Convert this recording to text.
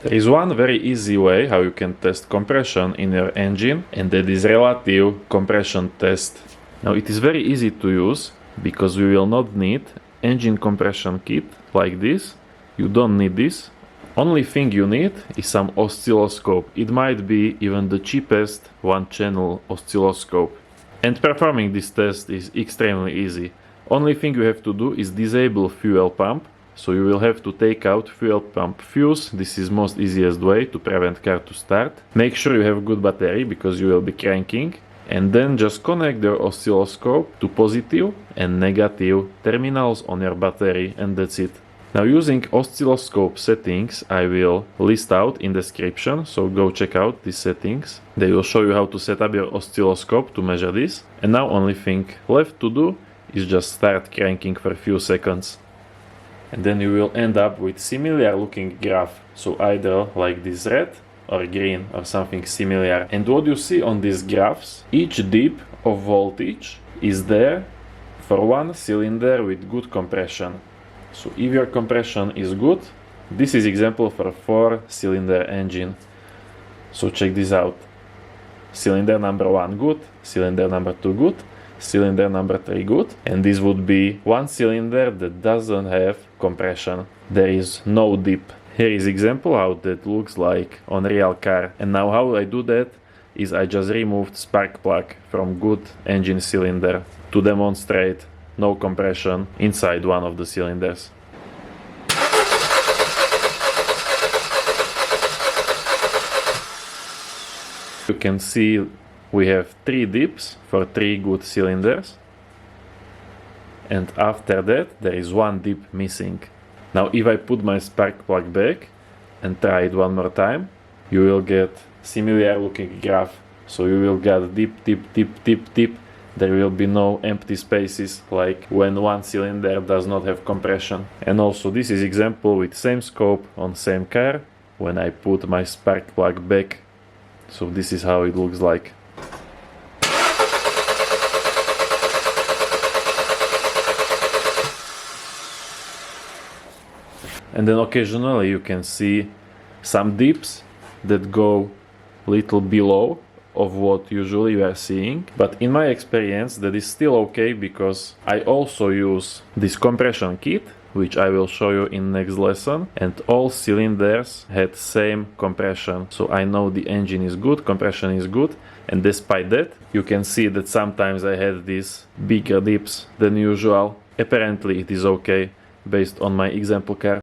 There is one very easy way how you can test compression in your engine, and that is relative compression test. Now it is very easy to use because we will not need engine compression kit like this. You don't need this. Only thing you need is some oscilloscope. It might be even the cheapest one-channel oscilloscope. And performing this test is extremely easy. Only thing you have to do is disable fuel pump. So you will have to take out fuel pump fuse. This is most easiest way to prevent car to start. Make sure you have good battery because you will be cranking. And then just connect your oscilloscope to positive and negative terminals on your battery, and that's it. Now using oscilloscope settings I will list out in description, so go check out these settings. They will show you how to set up your oscilloscope to measure this. And now only thing left to do is just start cranking for a few seconds. And then you will end up with similar looking graph, so either like this red or green or something similar. And what you see on these graphs, each dip of voltage is there for one cylinder with good compression. So if your compression is good, this is example for a 4-cylinder engine. So check this out. Cylinder number 1 good, cylinder number 2 good, cylinder number 3 good, and this would be one cylinder that doesn't have compression. There is no dip. Here is example how that looks like on real car. And now how I do that is I just removed spark plug from good engine cylinder to demonstrate no compression inside one of the cylinders. You can see we have 3 dips for 3 good cylinders, and after that there is 1 dip missing. Now if I put my spark plug back and try it one more time, you will get similar looking graph. So you will get dip, dip, dip, dip, dip. There will be no empty spaces like when one cylinder does not have compression. And also this is example with same scope on same car when I put my spark plug back. So this is how it looks like. And then occasionally you can see some dips that go little below of what usually you are seeing. But in my experience that is still okay because I also use this compression kit, which I will show you in next lesson, and all cylinders had same compression. So I know the engine is good, compression is good, and despite that you can see that sometimes I had these bigger dips than usual. Apparently it is okay based on my example car.